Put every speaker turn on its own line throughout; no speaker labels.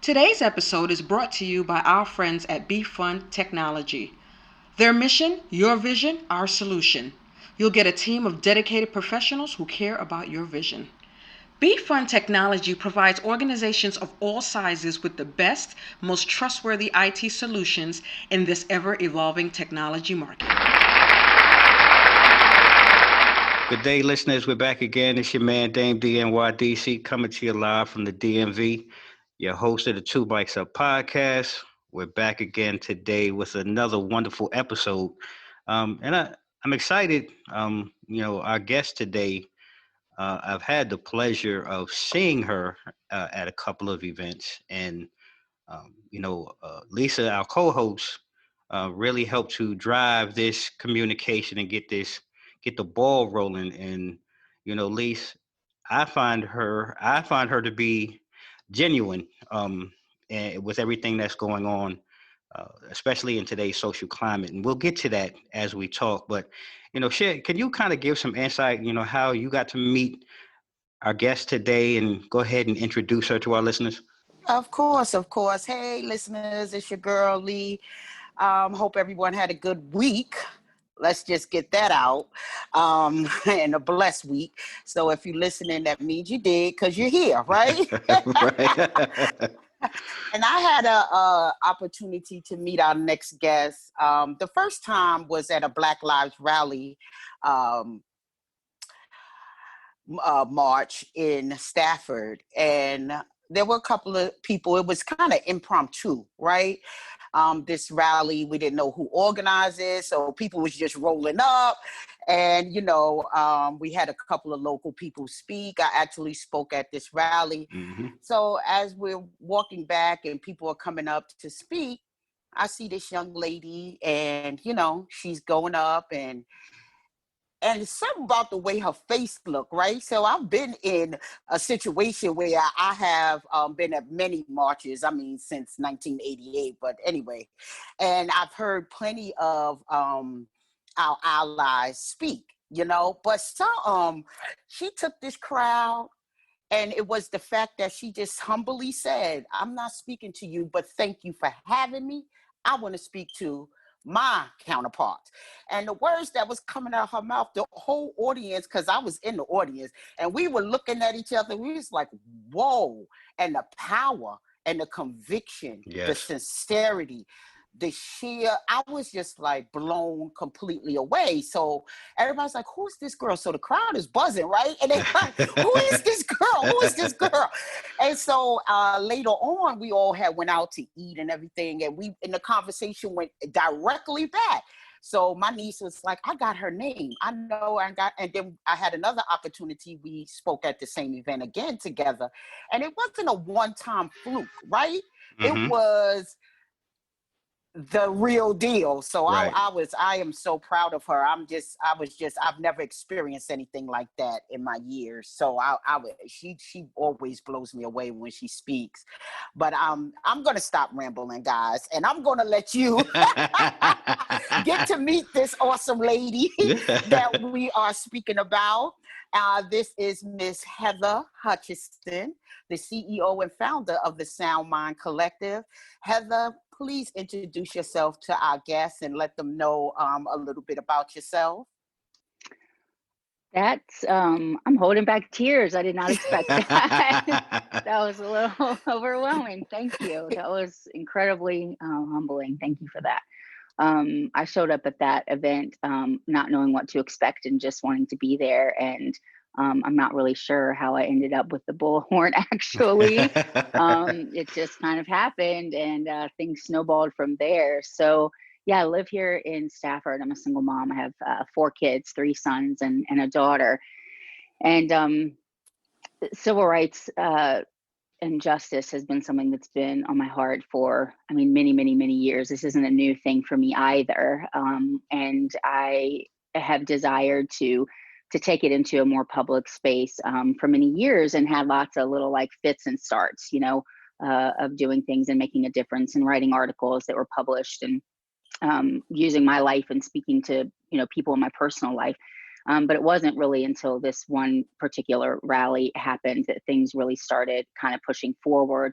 Today's episode is brought to you by our friends at Be Fun Technology. Their mission, your vision, our solution. You'll get a team of dedicated professionals who care about your vision. Be Fun Technology provides organizations of all sizes with the best, most trustworthy IT solutions in this ever-evolving technology market.
Good day, listeners. We're back again. It's your man, Dame DNYDC, coming to you live from the DMV, your host of the Two Bikes Up podcast. We're back again today with another wonderful episode. I'm excited. Our guest today, I've had the pleasure of seeing her at a couple of events. And, Lisa, our co-host, really helped to drive this communication and get the ball rolling. And Lisa, I find her to be genuine, and with everything that's going on, especially in today's social climate. And we'll get to that as we talk. But can you kind of give some insight? How you got to meet our guest today, and go ahead and introduce her to our listeners.
Of course, of course. Hey, listeners, it's your girl, Lee. Hope everyone had a good week. Let's just get that out, and a blessed week. So if you're listening, that means you did, because you're here, right?
Right.
And I had a opportunity to meet our next guest. The first time was at a Black Lives Rally march in Stafford, and there were a couple of people. It was kind of impromptu, right? This rally, we didn't know who organized it, so people was just rolling up. And we had a couple of local people speak. I actually spoke at this rally.
Mm-hmm.
So as we're walking back and people are coming up to speak, I see this young lady, and she's going up, and it's something about the way her face looked, right? So I've been in a situation where I have been at many marches, since 1988, but anyway. And I've heard plenty of our allies speak, but she took this crowd, and it was the fact that she just humbly said, "I'm not speaking to you, but thank you for having me. I want to speak to my counterparts." And the words that was coming out of her mouth, the whole audience, because I was in the audience, and we were looking at each other, we was like, whoa. And the power and the conviction,
Yes.
the sincerity, the sheer, I was just like blown completely away. So everybody's like, who's this girl? So the crowd is buzzing, right? And they're like, who is this girl? Who is this girl? And so later on, we all had went out to eat and everything. And the conversation went directly back. So my niece was like, I got her name. I know and then I had another opportunity. We spoke at the same event again together. And it wasn't a one-time fluke, right?
Mm-hmm.
It was the real deal. So
Right.
I am so proud of her. I've never experienced anything like that in my years. So she always blows me away when she speaks. But I'm going to stop rambling, guys, and I'm going to let you get to meet this awesome lady that we are speaking about. This is Miss Heather Hutchison, the CEO and founder of the SoundMind Collective. Heather, please introduce yourself to our guests and let them know a little bit about yourself.
That's I'm holding back tears. I did not expect that. That was a little overwhelming. Thank you. That was incredibly humbling. Thank you for that. I showed up at that event not knowing what to expect and just wanting to be there. And I'm not really sure how I ended up with the bullhorn, actually. It just kind of happened, and things snowballed from there. So yeah, I live here in Stafford. I'm a single mom. I have 4 kids, 3 sons and a daughter. And civil rights and justice has been something that's been on my heart for, many, many, many years. This isn't a new thing for me either. And I have desired to take it into a more public space for many years, and had lots of little like fits and starts, of doing things and making a difference and writing articles that were published, and using my life and speaking to, people in my personal life. But it wasn't really until this one particular rally happened that things really started kind of pushing forward.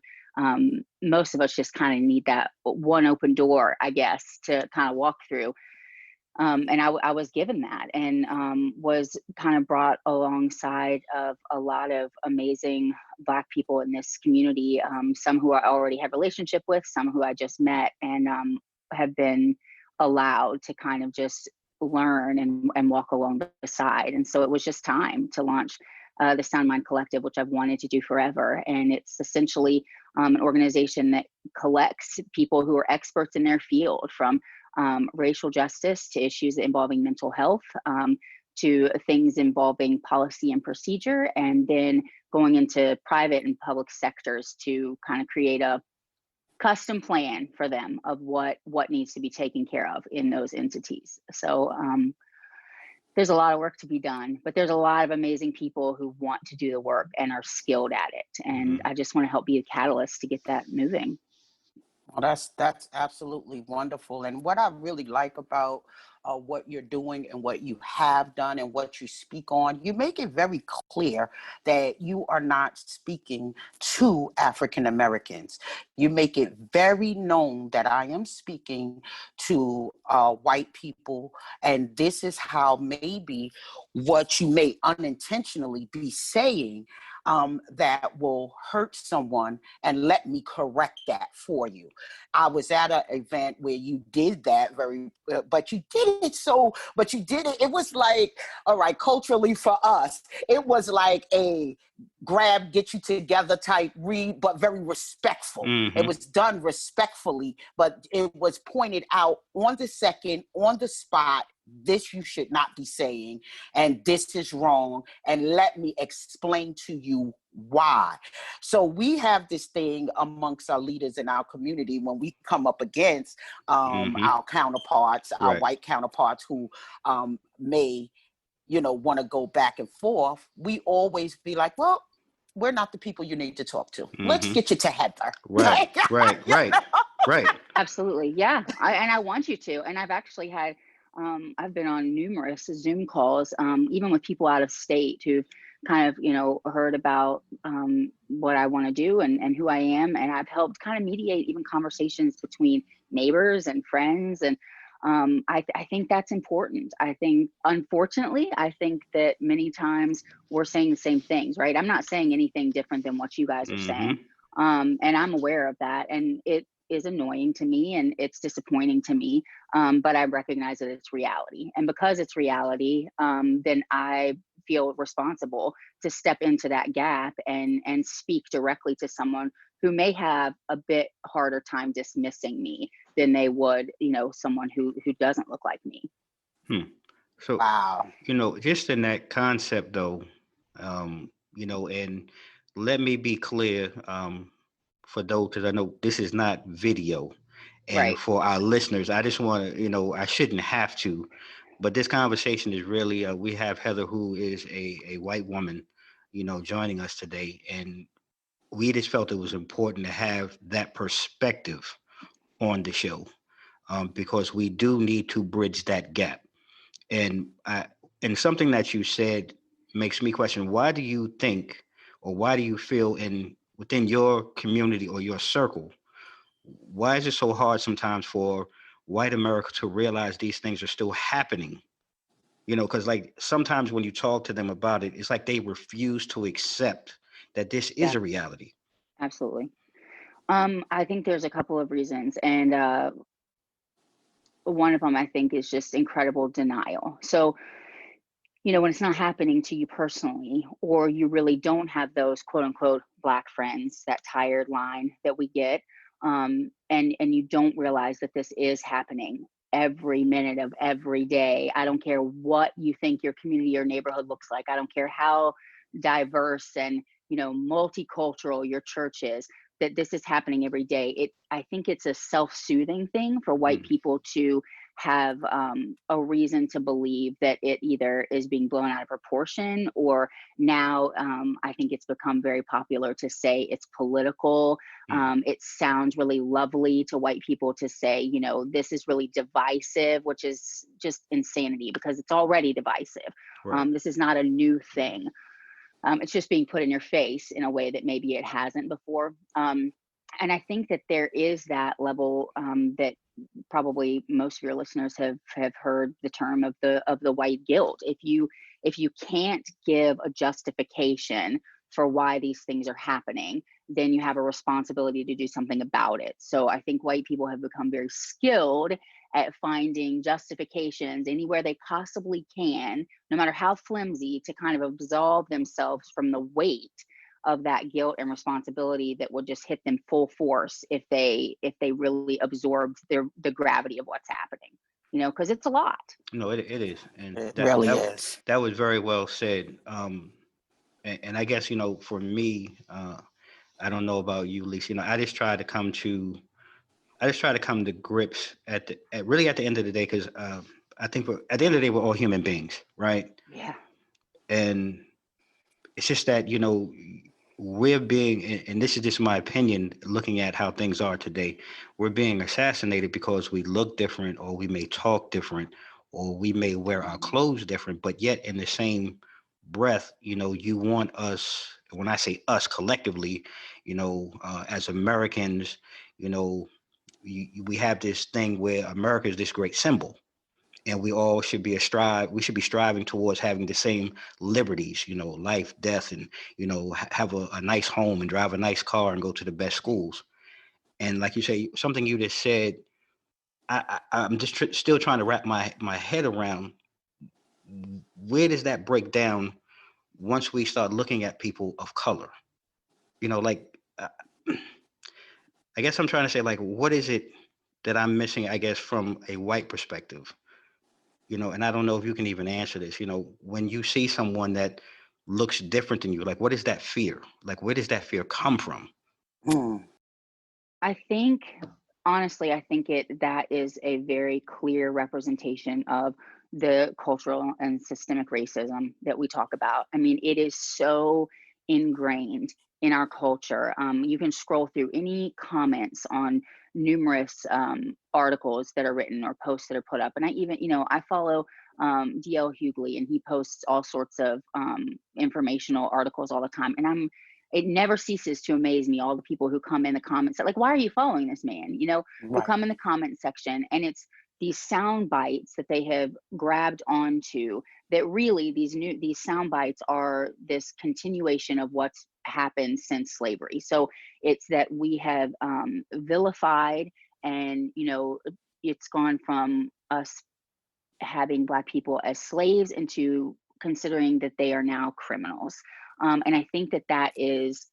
most of us just kind of need that one open door, I guess, to kind of walk through. And I was given that, and was kind of brought alongside of a lot of amazing Black people in this community, some who I already have relationship with, some who I just met, and have been allowed to kind of just learn and walk along the side. And so it was just time to launch the SoundMind Collective, which I've wanted to do forever. And it's essentially an organization that collects people who are experts in their field, from racial justice to issues involving mental health, to things involving policy and procedure, and then going into private and public sectors to kind of create a custom plan for them of what needs to be taken care of in those entities. So there's a lot of work to be done, but there's a lot of amazing people who want to do the work and are skilled at it. And I just want to help be a catalyst to get that moving.
Well, that's absolutely wonderful. And what I really like about what you're doing and what you have done and what you speak on, you make it very clear that you are not speaking to African Americans. You make it very known that I am speaking to white people, and this is how maybe what you may unintentionally be saying that will hurt someone, and let me correct that for you. I was at an event where you did that but you did it. It was like, all right, culturally for us, it was like a grab, get you together type read, but very respectful. It was done respectfully, but it was pointed out on the second, on the spot, this you should not be saying, and this is wrong, and let me explain to you why. So we have this thing amongst our leaders in our community when we come up against our counterparts, our white counterparts who may, want to go back and forth. We always be like, well, we're not the people you need to talk to. Let's get you to Heather.
Right.
Absolutely. Yeah. I want you to. And I've actually had, I've been on numerous Zoom calls, even with people out of state who've kind of, heard about what I want to do and who I am. And I've helped kind of mediate even conversations between neighbors and friends. And I think that's important. I think, unfortunately, I think that many times we're saying the same things, right? I'm not saying anything different than what you guys are saying. And I'm aware of that. And it is annoying to me and it's disappointing to me. But I recognize that it's reality. And because it's reality, then I feel responsible to step into that gap and speak directly to someone who may have a bit harder time dismissing me than they would, someone who doesn't look like me.
So,
wow.
Just in that concept though, and let me be clear, for those, because I know this is not video, and
Right.
for our listeners, I just want to, I shouldn't have to, but this conversation is really, we have Heather, who is a white woman, joining us today, and we just felt it was important to have that perspective on the show, because we do need to bridge that gap. And something that you said makes me question, why do you think, or why do you feel within your community or your circle, why is it so hard sometimes for white America to realize these things are still happening? Because like sometimes when you talk to them about it, it's like they refuse to accept that this is a reality.
Absolutely. I think there's a couple of reasons. And one of them, I think, is just incredible denial. So, when it's not happening to you personally, or you really don't have those quote unquote Black friends, that tired line that we get, and you don't realize that this is happening every minute of every day. I don't care what you think your community or neighborhood looks like. I don't care how diverse and, multicultural your church is, that this is happening every day. I think it's a self-soothing thing for white people to have a reason to believe that it either is being blown out of proportion, or now I think it's become very popular to say it's political. It sounds really lovely to white people to say, this is really divisive, which is just insanity because it's already divisive.
Right.
This is not a new thing. It's just being put in your face in a way that maybe it hasn't before. And I think that there is that level that probably most of your listeners have heard the term of the white guilt. If you can't give a justification for why these things are happening, then you have a responsibility to do something about it. So I think white people have become very skilled at finding justifications anywhere they possibly can, no matter how flimsy, to kind of absolve themselves from the weight of that guilt and responsibility that will just hit them full force if they really absorb the gravity of what's happening, because it's a lot.
No, it is, and
It
that
really
that
is.
that was very well said. And I guess for me, I don't know about you, Lisa. I just try to come to grips really at the end of the day, because I think at the end of the day we're all human beings, right?
Yeah.
And it's just that we're being, and this is just my opinion, looking at how things are today, we're being assassinated because we look different, or we may talk different, or we may wear our clothes different, but yet in the same breath, you want us, when I say us collectively, as Americans, you know we have this thing where America is this great symbol, and we all should be we should be striving towards having the same liberties, life, death, and have a nice home and drive a nice car and go to the best schools. And like you say, something you just said, I'm just still trying to wrap my head around, where does that break down once we start looking at people of color? Like, I guess I'm trying to say, like, what is it that I'm missing, I guess, from a white perspective? And I don't know if you can even answer this. When you see someone that looks different than you, like, what is that fear? Like, where does that fear come from?
Mm.
I think, honestly, I think that is a very clear representation of the cultural and systemic racism that we talk about. I mean, it is so ingrained in our culture. You can scroll through any comments on numerous articles that are written or posts that are put up. And I even, I follow DL Hughley, and he posts all sorts of informational articles all the time. And it never ceases to amaze me, all the people who come in the comments, like, why are you following this man? Who
Right.
come in the comment section, and it's these sound bites that they have grabbed onto, that really these sound bites are this continuation of what's happened since slavery. So it's that we have vilified, and it's gone from us having Black people as slaves into considering that they are now criminals. And I think that is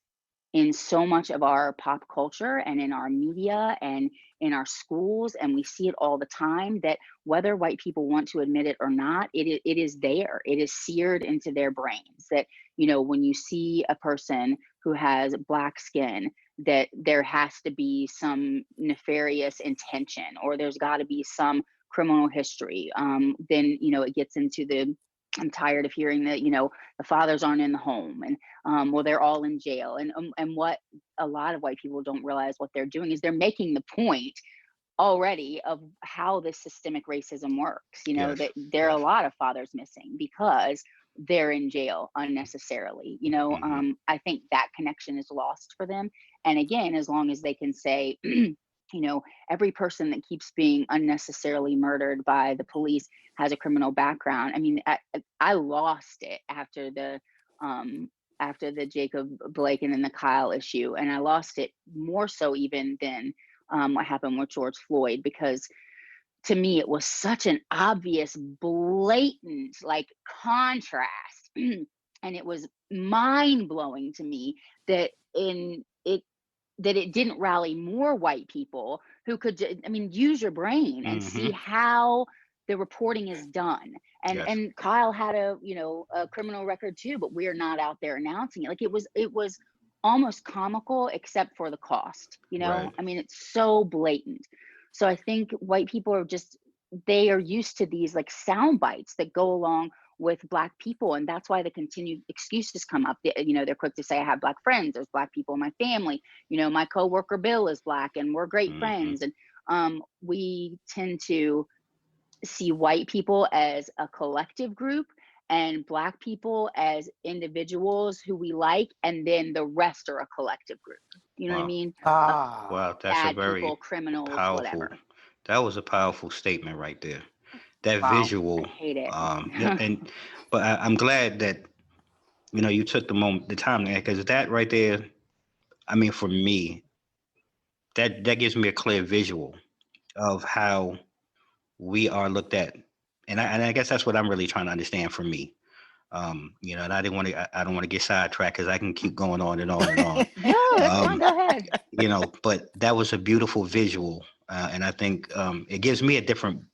in so much of our pop culture and in our media and in our schools, and we see it all the time, that whether white people want to admit it or not, it is there. It is seared into their brains that, when you see a person who has Black skin, that there has to be some nefarious intention, or there's got to be some criminal history. Then, it gets into I'm tired of hearing that, the fathers aren't in the home, and well, they're all in jail. And what a lot of white people don't realize, what they're doing is they're making the point already of how this systemic racism works.
Yes,
that there are a
yes.
lot of fathers missing because they're in jail unnecessarily. I think that connection is lost for them. And again, as long as they can say, every person that keeps being unnecessarily murdered by the police has a criminal background. I mean, I lost it after the Jacob Blake and then the Kyle issue, and I lost it more so even than what happened with George Floyd, because to me it was such an obvious, blatant, like, contrast, and it was mind blowing to me that it didn't rally more white people who could, use your brain and see
Mm-hmm.
how the reporting is done.
Yes.
And Kyle had a criminal record too, but we're not out there announcing it. Like, it was almost comical, except for the cost.
Right.
It's so blatant. So I think white people they are used to these, like, sound bites that go along with Black people, and that's why the continued excuses come up. They're quick to say, I have Black friends, there's Black people in my family, my coworker Bill is Black and we're great
Mm-hmm.
friends. And we tend to see white people as a collective group, and Black people as individuals who we like, and then the rest are a collective group. You know what I
Wow.
mean?
Wow, that's a
Bad
very
people, criminals,
powerful,
whatever.
that was a powerful statement right there. That
Wow.
I
visual,
hate it.
yeah, but I'm glad that, you took the time there, because that right there, I mean, for me, that gives me a clear visual of how we are looked at. And I guess that's what I'm really trying to understand for me. And I don't want to get sidetracked, because I can keep going on and on and on.
No, that's fine.
Um,
Go ahead.
but that was a beautiful visual. And I think it gives me a different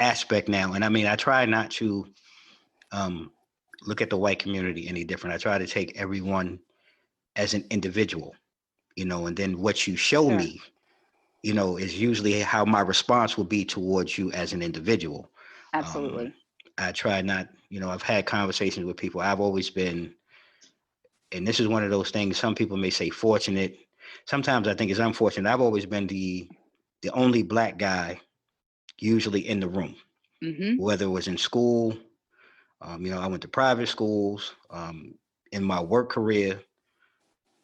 aspect now. And I mean, I try not to um, look at the white community any different. I try to take everyone as an individual, and then what you show
Sure.
me, is usually how my response will be towards you as an individual. Um,
Absolutely.
I try not, I've had conversations with people. I've always been, and this is one of those things, some people may say fortunate. Sometimes I think it's unfortunate. I've always been the only Black guy usually in the room,
Mm-hmm.
whether it was in school. I went to private schools, in my work career.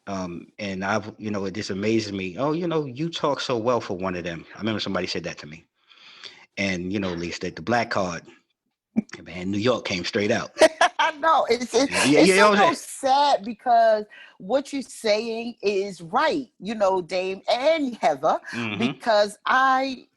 And it just amazes me. Oh, you talk so well for one of them. I remember somebody said that to me. And, at least that the Black card, man, New York came straight out.
I know
Yeah, yeah,
it's
you know
so
what I'm saying?
sad because what you're saying is right, Dame and Heather,
Mm-hmm.
because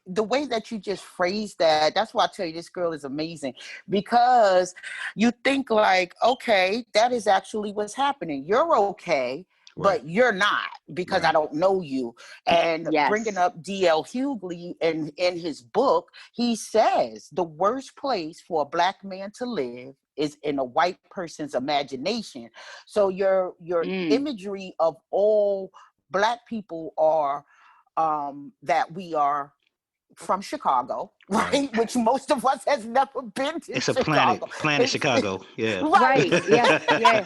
the way that you just phrased that's why I tell you this girl is amazing, because you think like, okay, that is actually what's happening. You're okay,
Right.
but you're not, because I
Right.
don't know you. And bringing
Yes.
up D.L. Hughley in his book, he says the worst place for a Black man to live is in a white person's imagination. So your
Mm.
imagery of all Black people are that we are from Chicago,
Right.
right? Which most of us has never been to
It's a planet,
Chicago.
planet
It's,
Chicago. Yeah.
right.
Right. Yeah. Yeah.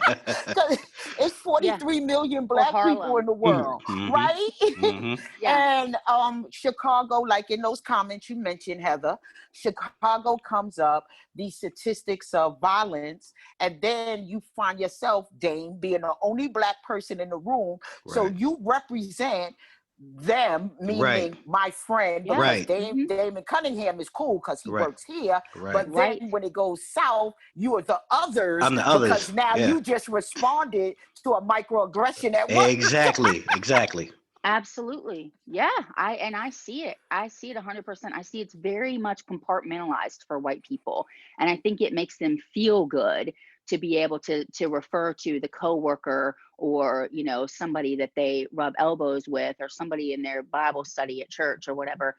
'Cause it's
Yeah.
43 million
Or
Black people in
Harlem.
the world,
Mm-hmm.
right?
Mm-hmm.
Yeah.
And Chicago, like in those comments you mentioned, Heather, Chicago comes up, these statistics of violence, and then you find yourself, Dame, being the only Black person in the room. So
Right.
you represent them,
Right.
meaning my friend,
Yeah.
because
Right.
Dame,
Mm-hmm.
Damon Cunningham is cool because he
Right.
works here.
Right.
But then
Right.
when it goes south, you are the others,
I'm the
because
others.
now
Yeah.
you just responded to a microaggression at work.
Exactly. Exactly.
Absolutely. Yeah. I see it. I see it 100%. I see it's very much compartmentalized for white people. And I think it makes them feel good to be able to refer to the coworker, or, somebody that they rub elbows with, or somebody in their Bible study at church or whatever.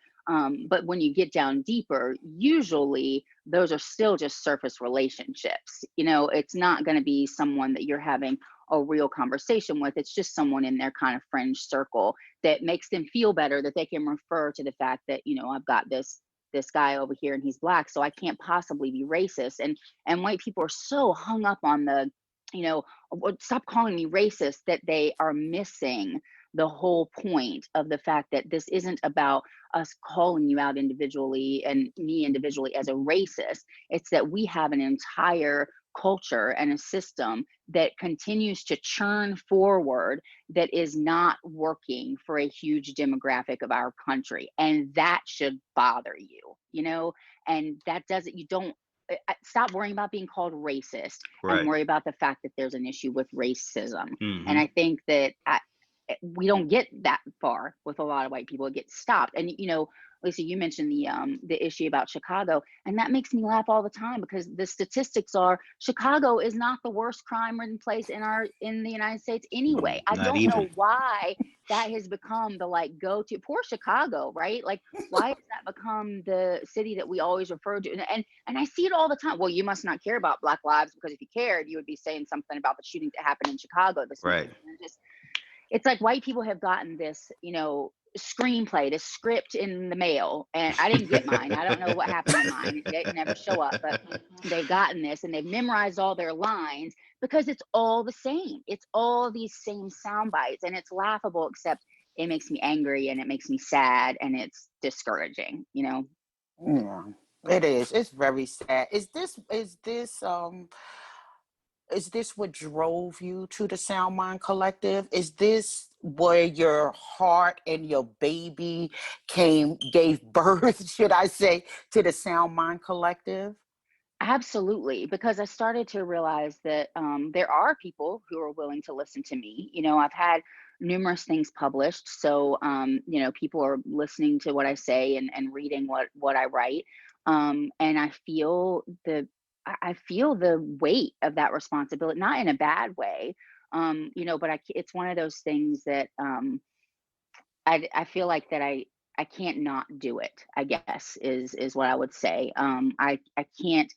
But when you get down deeper, usually those are still just surface relationships. It's not going to be someone that you're having a real conversation with. It's just someone in their kind of fringe circle that makes them feel better, that they can refer to the fact that, I've got this guy over here and he's Black, so I can't possibly be racist. And white people are so hung up on the, stop calling me racist, that they are missing the whole point of the fact that this isn't about us calling you out individually and me individually as a racist. It's that we have an entire culture and a system that continues to churn forward, that is not working for a huge demographic of our country. And that should bother you, and that doesn't, you don't stop worrying about being called racist, and
Right.
worry about the fact that there's an issue with racism. And
Mm-hmm.
I think that we don't get that far with a lot of white people. It gets stopped. And Lisa, you mentioned the issue about Chicago, and that makes me laugh all the time, because the statistics are Chicago is not the worst crime-ridden place in the United States anyway. I
Not
don't
even.
know why that has become the go-to. Poor Chicago, right? Like, why has that become the city that we always refer to? And I see it all the time. Well, you must not care about Black lives, because if you cared, you would be saying something about the shooting that happened in Chicago this month.
Right.
And it's like white people have gotten this, screenplay, this script in the mail, and I didn't get mine. I don't know what happened to mine. It didn't never show up, but they've gotten this, and they've memorized all their lines, because it's all the same. It's all these same sound bites, and it's laughable, except it makes me angry, and it makes me sad, and it's discouraging.
Yeah. It is. It's very sad. Is this what drove you to the SoundMind Collective? Is this where your heart and your baby gave birth, should I say, to the SoundMind Collective?
Absolutely, because I started to realize that there are people who are willing to listen to me. I've had numerous things published, so people are listening to what I say and reading what I write, and I feel the weight of that responsibility, not in a bad way, but it's one of those things that I feel like that I can't not do it. I guess is what I would say. I can't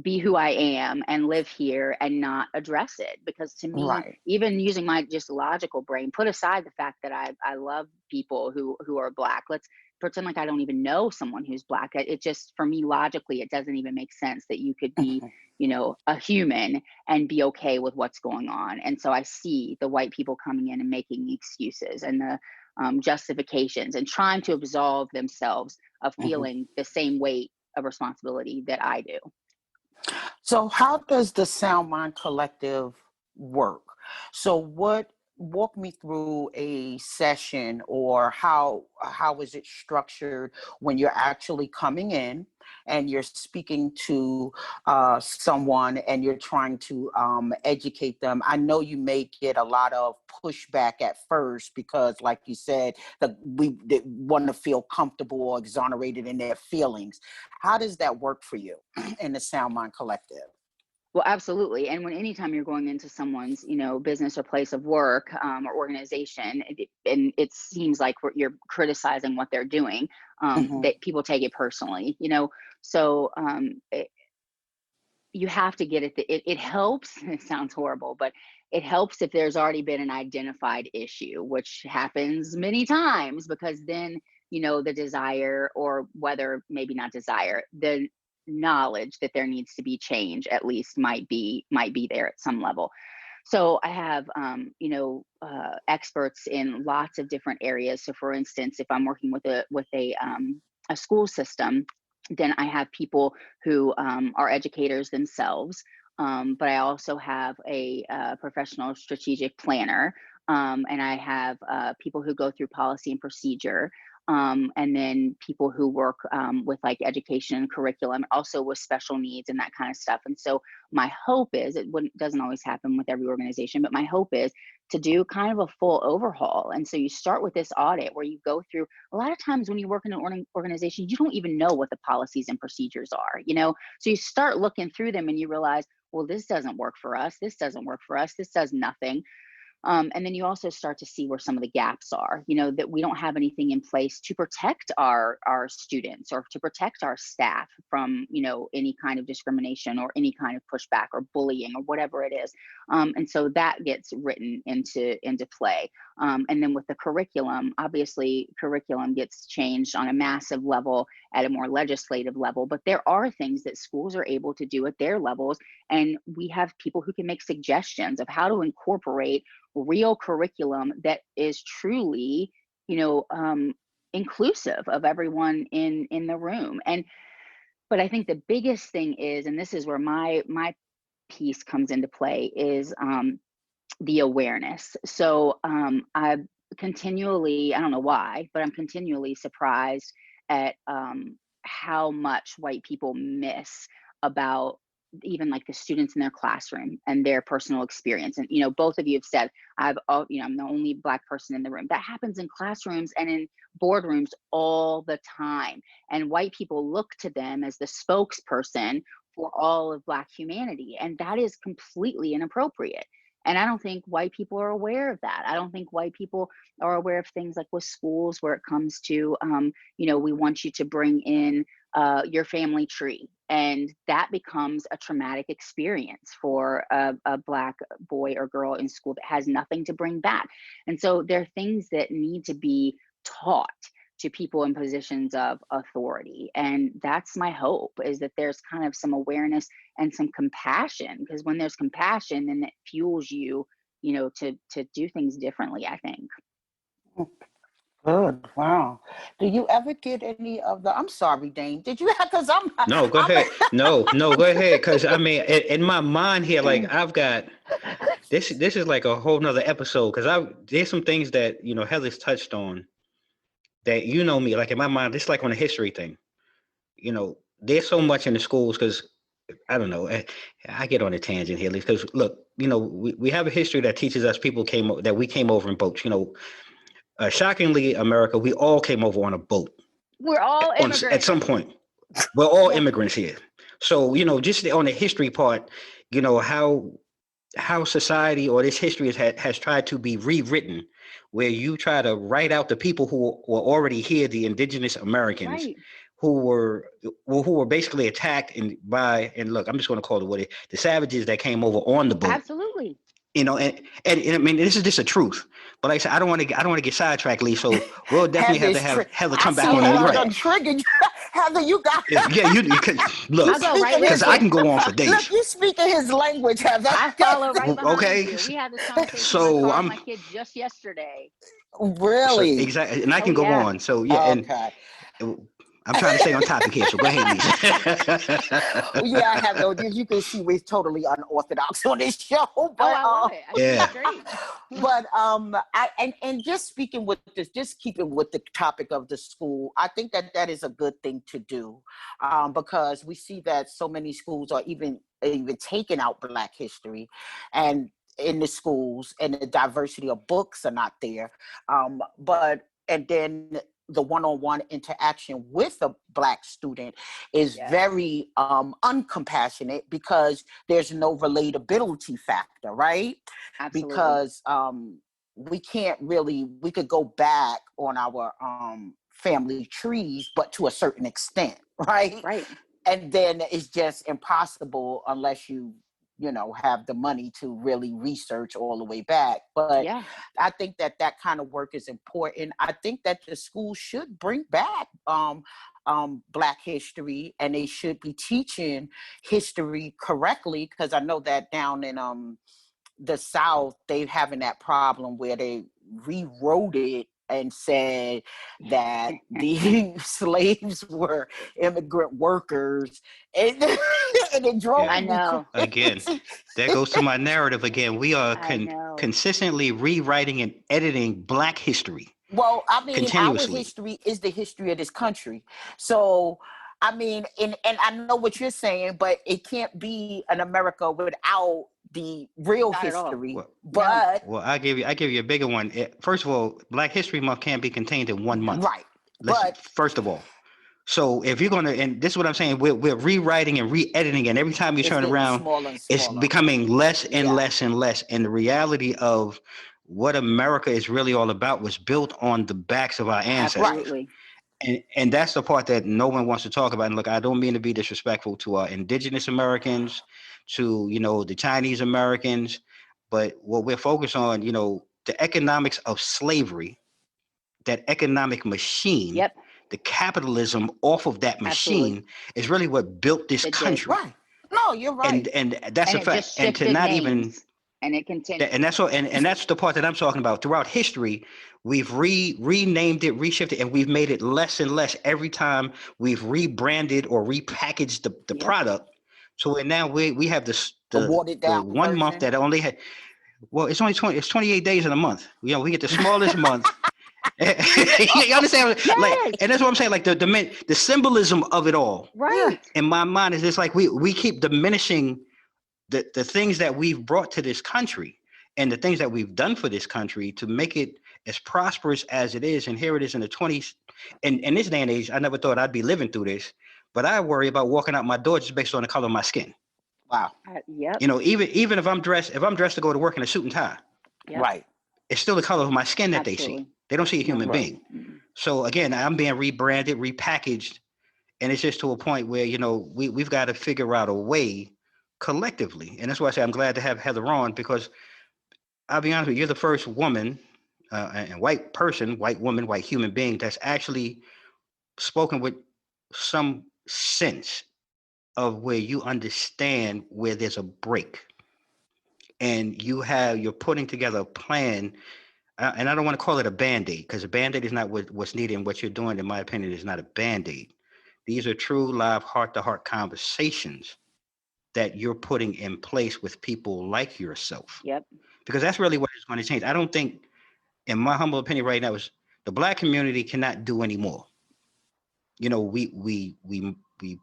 be who I am and live here and not address it. Because to me,
Right.
even using my just logical brain, put aside the fact that I love people who are Black. Let's pretend like I don't even know someone who's Black. It just, for me, logically, it doesn't even make sense that you could be,
Mhm.
a human and be okay with what's going on. And so I see the white people coming in and making excuses and the justifications and trying to absolve themselves of
Mhm.
feeling the same weight of responsibility that I do.
So how does the SoundMind Collective work? So walk me through a session, or how is it structured when you're actually coming in and you're speaking to someone and you're trying to educate them. I know you may get a lot of pushback at first because, like you said, they want to feel comfortable or exonerated in their feelings. How does that work for you in the SoundMind Collective?
Well, absolutely. And when anytime you're going into someone's, business or place of work or organization, and it seems like you're criticizing what they're doing,
Hmm.
that people take it personally, So you have to get it. It helps. It sounds horrible, but it helps if there's already been an identified issue, which happens many times, because then the desire, or whether maybe not desire, the knowledge that there needs to be change at least might be there at some level. So I have experts in lots of different areas. So for instance, if I'm working with a school system, then I have people who are educators themselves, but I also have a professional strategic planner, and I have people who go through policy and procedure, and then people who work with like education and curriculum, also with special needs and that kind of stuff. And so my hope is, doesn't always happen with every organization, but my hope is to do kind of a full overhaul. And so you start with this audit where you go through, a lot of times when you work in an organization, you don't even know what the policies and procedures are, So you start looking through them and you realize, well, this doesn't work for us. This doesn't work for us. This does nothing. And then you also start to see where some of the gaps are, that we don't have anything in place to protect our students or to protect our staff from, any kind of discrimination or any kind of pushback or bullying or whatever it is. And so that gets written into play. And then with the curriculum, obviously curriculum gets changed on a massive level at a more legislative level, but there are things that schools are able to do at their levels. And we have people who can make suggestions of how to incorporate real curriculum that is truly, inclusive of everyone in the room. But I think the biggest thing is, and this is where my piece comes into play, is the awareness. So I continually, I don't know why, but I'm continually surprised at how much white people miss about even like the students in their classroom and their personal experience. And both of you have said, I'm the only Black person in the room. That happens in classrooms and in boardrooms all the time. And white people look to them as the spokesperson for all of Black humanity, and that is completely inappropriate. And I don't think white people are aware of that. I don't think white people are aware of things like with schools, where it comes to, we want you to bring in your family tree. And that becomes a traumatic experience for a Black boy or girl in school that has nothing to bring back. And so there are things that need to be taught to people in positions of authority. And that's my hope, is that there's kind of some awareness and some compassion, because when there's compassion, then it fuels you, to do things differently, I think.
Good. Wow. Do you ever get any of the? I'm sorry, Dane. Did you? Because
No, go ahead. No, go ahead. Because I mean, in my mind here, like I've got this. This is like a whole nother episode because there's some things that Heather's touched on that me. Like in my mind, it's like on a history thing. There's so much in the schools because I don't know. I get on a tangent here because look, we have a history that teaches us that we came over in boats. Shockingly, America, we all came over on a boat
We're all
at
immigrants.
some point. We're all
Yeah.
immigrants here. So, just on the history part, how society or this history has tried to be rewritten, where you try to write out the people who were already here, the indigenous Americans,
Right.
who were basically attacked and look, I'm just going to call it the savages that came over on the boat.
Absolutely.
And I mean, this is just a truth. But like I said, I don't want to get sidetracked, Lee. So we'll definitely have to have Heather come back on
that.
that.
Right. Triggered. Heather, you got
it. Yeah, you look.
I'll go right
because
with
I
you.
can go on for days.
Look, you speaking his language, Heather.
I follow right behind
Okay.
you. We had this conversation
So
in my car with my kid just yesterday.
Really?
So, exactly, and I can go on. So yeah,
okay.
And I'm trying to stay on topic here, so go ahead, Lisa.
Yeah, I have no. You can see we're totally unorthodox on this show. But,
I love it. I think it's great.
But and just speaking with this, just keeping with the topic of the school, I think that is a good thing to do, because we see that so many schools are even taking out Black history, and in the schools, and the diversity of books are not there. And then the one-on-one interaction with a Black student is very uncompassionate because there's no relatability factor, right?
Absolutely.
Because we could go back on our family trees, but to a certain extent, right?
Right.
And then it's just impossible unless you have the money to really research all the way back. But I think that kind of work is important. I think that the school should bring back Black history, and they should be teaching history correctly, because I know that down in the South, they're having that problem where they rewrote it and said that the slaves were immigrant workers, and it drove
I
me
know.
Again, that goes to my narrative again. We are consistently rewriting and editing Black history.
Well, I mean, our history is the history of this country. So, I mean, and I know what you're saying, but it can't be an America without the real history. But
I give you a bigger one. First of all, Black History Month can't be contained in 1 month.
Right.
First of all, so if you're gonna, and this is what I'm saying, we're rewriting and re-editing, and every time you turn around,
smaller.
It's becoming less and less and less. And the reality of what America is really all about was built on the backs of our ancestors.
Absolutely.
And that's the part that no one wants to talk about. And look, I don't mean to be disrespectful to our indigenous Americans, to, the Chinese Americans, but what we're focused on, the economics of slavery, that economic machine, the capitalism off of that machine is really what built this country.
Right. No, you're right.
And that's a fact. And to not even...
And it continues.
And that's what, and that's the part that I'm talking about. Throughout history, we've renamed it, reshifted, and we've made it less and less every time we've rebranded or repackaged the product. So now we have the 1 month that only had, well, it's 28 days in a month. We get the smallest month. You understand? Like, and that's what I'm saying. Like the symbolism of it all.
Right.
In my mind is just like we keep diminishing the things that we've brought to this country and the things that we've done for this country to make it as prosperous as it is. And here it is in the 20s. And in this day and age, I never thought I'd be living through this, but I worry about walking out my door just based on the color of my skin.
Wow.
Even if I'm dressed to go to work in a suit and tie,
right,
it's still the color of my skin that they see. They don't see a human being. So again, I'm being rebranded, repackaged, and it's just to a point where, we've got to figure out a way collectively. And that's why I say I'm glad to have Heather on, because I'll be honest with you, you're the first woman and white woman, white human being that's actually spoken with some sense of where you understand where there's a break, and you're putting together a plan and I don't want to call it a Band-Aid, because a Band-Aid is not what's needed, and what you're doing, in my opinion, is not a Band-Aid. These are true live heart-to-heart conversations that you're putting in place with people like yourself,
Yep.
because that's really what is going to change. I don't think, in my humble opinion right now, is the Black community cannot do anymore. We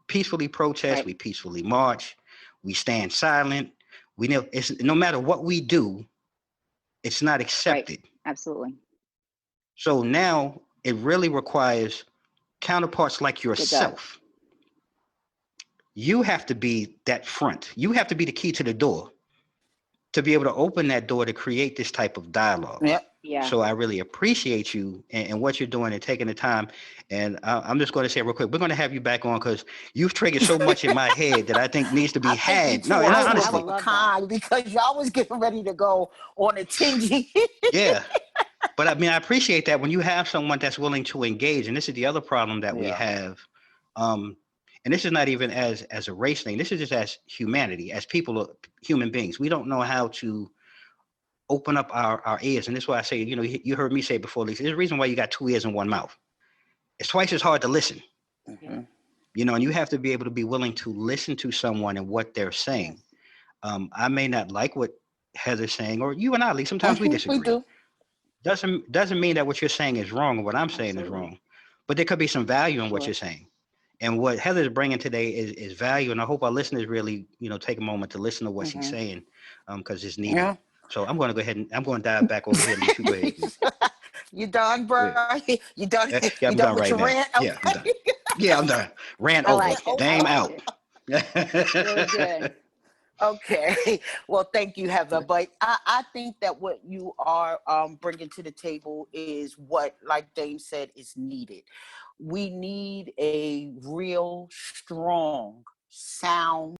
peacefully protest,
Right.
we peacefully march, we stand silent. We know it's no matter what we do, it's not
Right.
accepted.
Absolutely.
So now it really requires counterparts like
It does.
yourself. You have to be that front. You have to be the key to the door to be able to open that door to create this type of dialogue.
Yep.
Yeah.
So I really appreciate you and what you're doing and taking the time. And I'm just going to say real quick, we're going to have you back on because you've triggered so much in my head that I think needs to be
I think you
had.
two
No,
are
and
I
two
honestly,
of
would
a
love that.
kind because y'all was getting ready to go on a tingy.
yeah. But I mean, I appreciate that when you have someone that's willing to engage. And this is the other problem that we
Yeah.
have. Um, and this is not even as a race thing. This is just as humanity, as people, human beings. We don't know how to open up our ears. And this is why I say, you heard me say before, Lisa, there's a reason why you got two ears and one mouth. It's twice as hard to listen,
Yeah.
and you have to be able to be willing to listen to someone and what they're saying.
Yes.
I may not like what Heather's saying, or you and I, Lee, sometimes we
We
disagree.
do.
Doesn't mean that what you're saying is wrong or what I'm saying is
Absolutely.
wrong, but there could be some value in what you're
Sure.
saying. And what Heather's bringing today is value, and I hope our listeners really, take a moment to listen to what she's saying, because it's needed.
Yeah.
So I'm going to go ahead and I'm going to dive back over here. Lisa, go ahead.
You done,
Go
bro?
ahead.
You done?
Yeah,
You
I'm
done
done
with
right
your
now.
rant?
Yeah, I'm done.
Okay.
Yeah, I'm done. Ran
I
over.
liked it. I
Dame
liked
out.
it. Really good.
Okay. Well, thank you, Heather. But I think that what you are bringing to the table is what, like Dame said, is needed. We need a real strong sound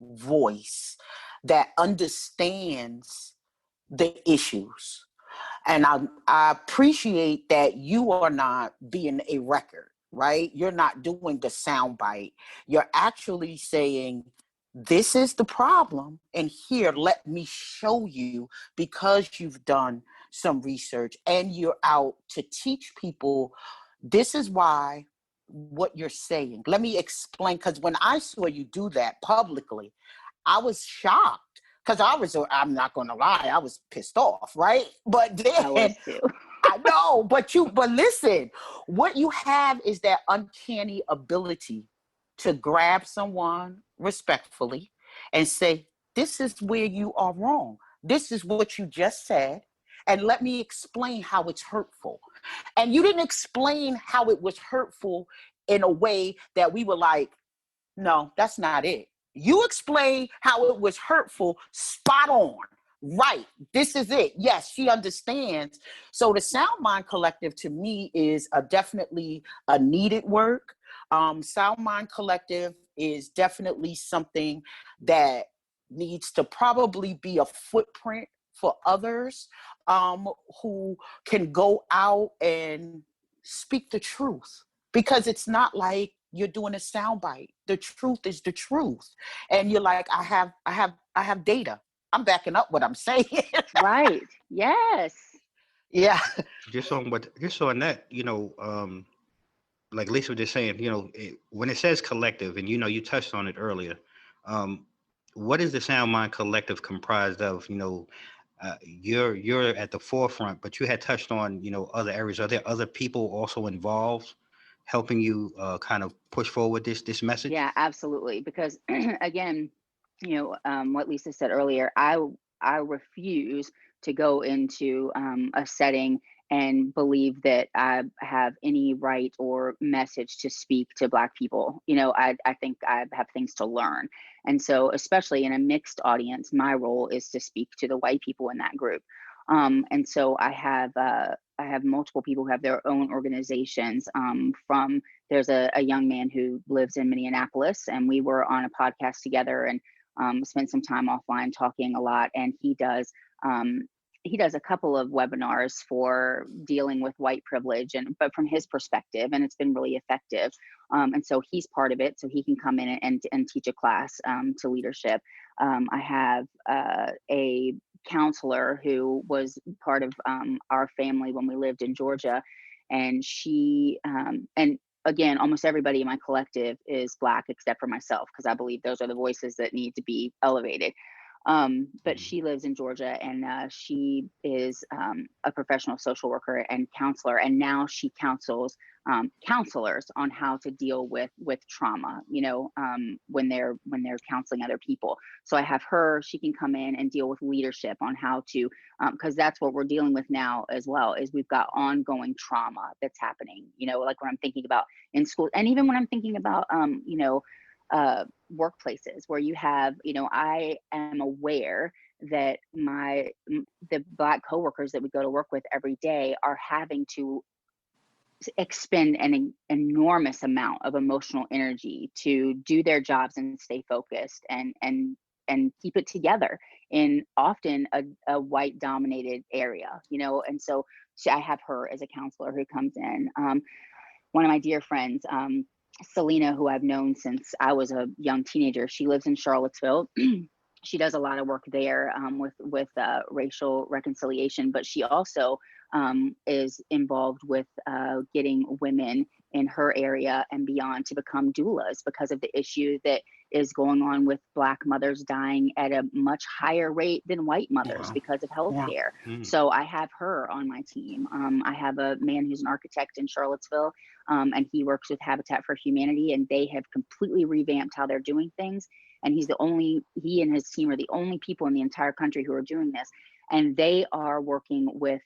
voice that understands the issues. And I appreciate that you are not being a record, right? You're not doing the sound bite. You're actually saying, this is the problem. And here, let me show you, because you've done some research and you're out to teach people, this is why what you're saying. Let me explain, because when I saw you do that publicly, I was shocked because I'm not going to lie, I was pissed off, right? But
I
then
was too.
I know, but listen, what you have is that uncanny ability to grab someone respectfully and say, this is where you are wrong. This is what you just said. And let me explain how it's hurtful. And you didn't explain how it was hurtful in a way that we were like, no, that's not it. You explain how it was hurtful, spot on. Right. This is it. Yes, she understands. So the SoundMind Collective to me is definitely a needed work. SoundMind Collective is definitely something that needs to probably be a footprint for others who can go out and speak the truth, because it's not like you're doing a soundbite. The truth is the truth. And you're like, I have data. I'm backing up what I'm saying.
Right. Yes.
Yeah.
Just on that, like Lisa was just saying, when it says collective, and you touched on it earlier, um, what is the Sound Mind Collective comprised of? You're at the forefront, but you had touched on other areas. Are there other people also involved, helping you kind of push forward this message?
Yeah, absolutely. Because again, what Lisa said earlier, I refuse to go into a setting and believe that I have any right or message to speak to Black people. I think I have things to learn. And so, especially in a mixed audience, my role is to speak to the white people in that group. And so I have multiple people who have their own organizations. There's a young man who lives in Minneapolis, and we were on a podcast together and spent some time offline talking a lot. And he does a couple of webinars for dealing with white privilege, but from his perspective, and it's been really effective. And so he's part of it, so he can come in and teach a class to leadership. I have a counselor who was part of our family when we lived in Georgia. And she, and again, almost everybody in my collective is Black except for myself, because I believe those are the voices that need to be elevated. But she lives in Georgia, and she is a professional social worker and counselor, and now she counsels counselors on how to deal with trauma, when they're counseling other people. So I have her; she can come in and deal with leadership on how to, because that's what we're dealing with now as well. Is we've got ongoing trauma that's happening. Like when I'm thinking about in school, and even when I'm thinking about, workplaces where you have, I am aware that the Black coworkers that we go to work with every day are having to expend an enormous amount of emotional energy to do their jobs and stay focused and keep it together in often a white dominated area, and so I have her as a counselor who comes in. One of my dear friends, Selena, who I've known since I was a young teenager, she lives in Charlottesville. She does a lot of work there with racial reconciliation, but she also is involved with getting women in her area and beyond to become doulas because of the issue that is going on with Black mothers dying at a much higher rate than white mothers because of healthcare. So I have her on my team. I have a man who's an architect in Charlottesville, and he works with Habitat for Humanity, and they have completely revamped how they're doing things. And he and his team are the only people in the entire country who are doing this. And they are working with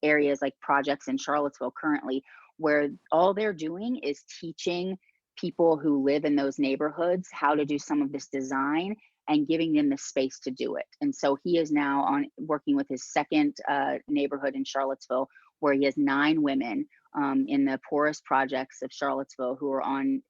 areas like projects in Charlottesville currently, where all they're doing is teaching people who live in those neighborhoods how to do some of this design and giving them the space to do it. And so he is now working with his second neighborhood in Charlottesville, where he has 9 women in the poorest projects of Charlottesville who are on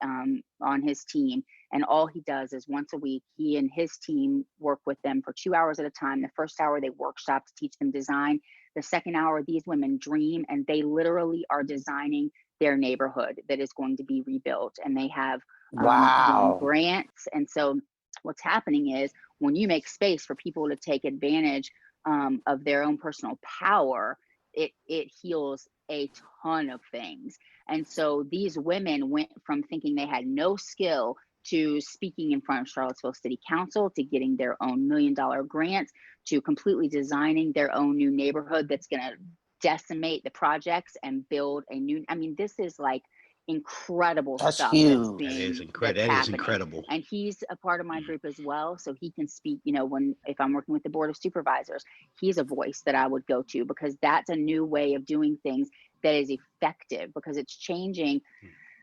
his team. And all he does is once a week, he and his team work with them for 2 hours at a time. The first hour they workshop to teach them design. The second hour, these women dream, and they literally are designing their neighborhood that is going to be rebuilt. And they have won grants. And so what's happening is when you make space for people to take advantage of their own personal power, it heals a ton of things. And so these women went from thinking they had no skill to speaking in front of Charlottesville City Council, to getting their own $1 million grants, to completely designing their own new neighborhood that's going to decimate the projects and build a new. I mean, this is like incredible stuff that's
incredible.
And he's a part of my group as well, so he can speak. If I'm working with the board of supervisors, he's a voice that I would go to, because that's a new way of doing things that is effective, because it's changing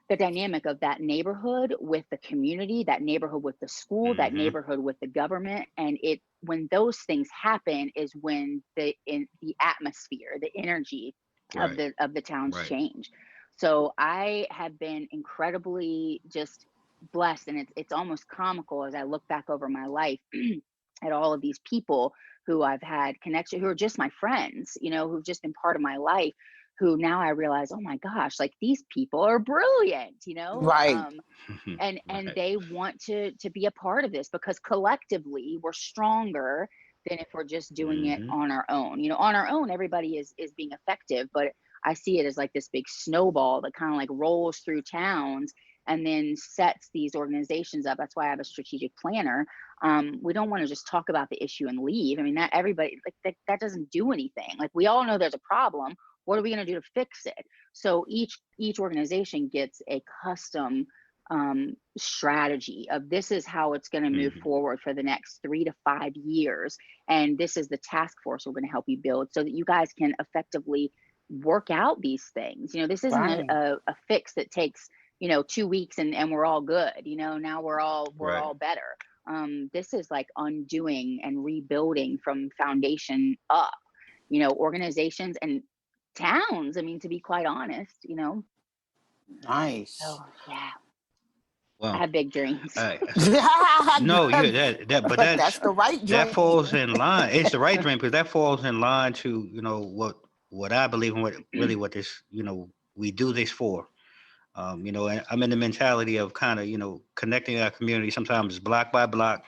the dynamic of that neighborhood with the community, that neighborhood with the school, that neighborhood with the government. And when those things happen is when the atmosphere, the energy of the towns change. So I have been incredibly just blessed, and it's almost comical as I look back over my life at all of these people who I've had connection, who are just my friends, who've just been part of my life, who now I realize, oh my gosh, like these people are brilliant,
Right.
And they want to be a part of this, because collectively we're stronger than if we're just doing it on our own. On our own, everybody is being effective, but I see it as like this big snowball that kind of like rolls through towns and then sets these organizations up. That's why I have a strategic planner. We don't want to just talk about the issue and leave. I mean, that everybody, like that doesn't do anything. Like, we all know there's a problem. What are we going to do to fix it? So each organization gets a custom strategy of, this is how it's going to move forward for the next 3 to 5 years. And this is the task force we're going to help you build, so that you guys can effectively work out these things. This isn't a fix that takes 2 weeks and we're all good. Now we're all better. This is like undoing and rebuilding from foundation up. Organizations and towns. I mean, to be quite honest.
Nice.
So yeah.
Well,
I have big dreams.
No, but
that's the right dream.
That falls in line. It's the right dream, because that falls in line to what I believe and what this we do this for. And I'm in the mentality of kind of connecting our community, sometimes block by block,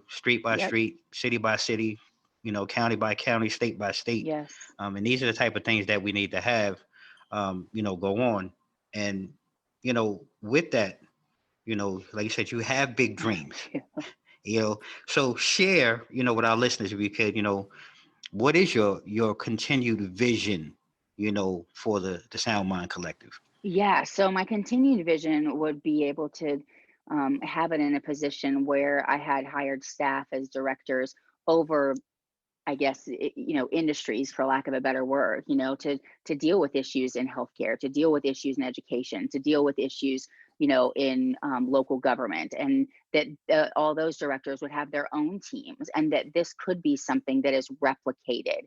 street by street, city by city, county by county, state by state.
Yes.
And these are the type of things that we need to have, go on. And, with that, like you said, you have big dreams, so share, with our listeners, if you could, what is your continued vision, for the SoundMind Collective?
Yeah, so my continued vision would be able to have it in a position where I had hired staff as directors over, I guess, industries, for lack of a better word, to deal with issues in healthcare, to deal with issues in education, to deal with issues, in local government, and that all those directors would have their own teams, and that this could be something that is replicated,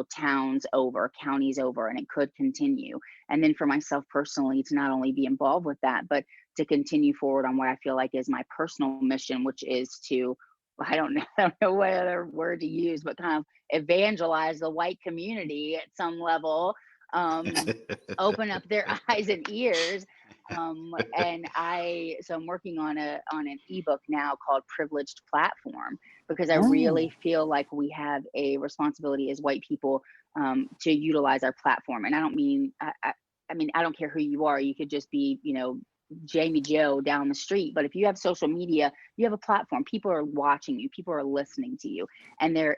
towns over, counties over, and it could continue. And then for myself personally, to not only be involved with that, but to continue forward on what I feel like is my personal mission, which is to, I don't know what other word to use, but kind of evangelize the white community at some level, open up their eyes and ears. And so I'm working on an ebook now called Privileged Platform, because I really feel like we have a responsibility as white people to utilize our platform. And I don't mean, I mean, I don't care who you are. You could just be, Jamie Joe down the street, but if you have social media, you have a platform. People are watching you, people are listening to you, and they're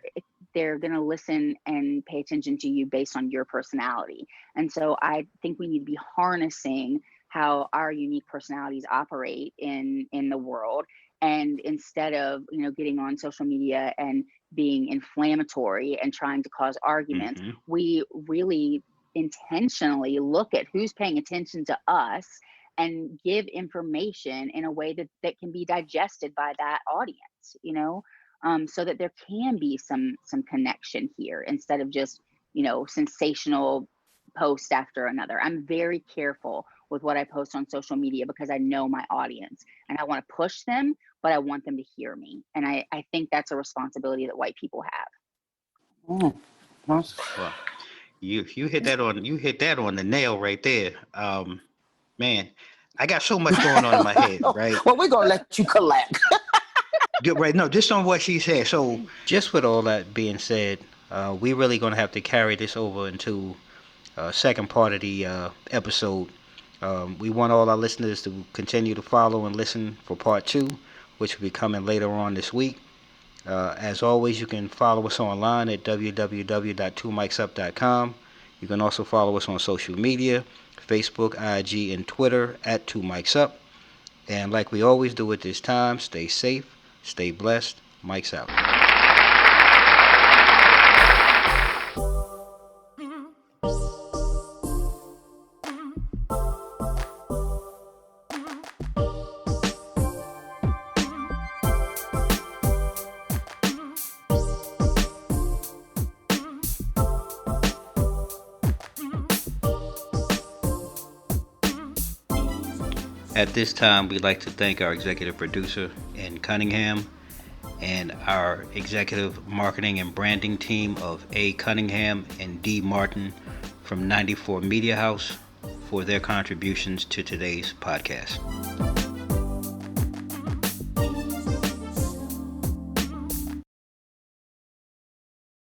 going to listen and pay attention to you based on your personality. And so I think we need to be harnessing how our unique personalities operate in the world, and instead of getting on social media and being inflammatory and trying to cause arguments, we really intentionally look at who's paying attention to us and give information in a way that can be digested by that audience, so that there can be some connection here, instead of just, sensational post after another. I'm very careful with what I post on social media, because I know my audience and I want to push them, but I want them to hear me. And I think that's a responsibility that white people have.
Well, you hit that on the nail right there. Man, I got so much going on in my head, right?
Well, we're gonna let you collect.
Right, no, just on what she said. So, just with all that being said, we really gonna have to carry this over into second part of the episode. We want all our listeners to continue to follow and listen for part 2, which will be coming later on this week. As always, you can follow us online at www.2micsup.com. You can also follow us on social media, Facebook, IG, and Twitter at 2micsup. And like we always do at this time, stay safe, stay blessed. Mike's out. At this time, we'd like to thank our executive producer in Cunningham and our executive marketing and branding team of A. Cunningham and D. Martin from 94 Media House for their contributions to today's podcast.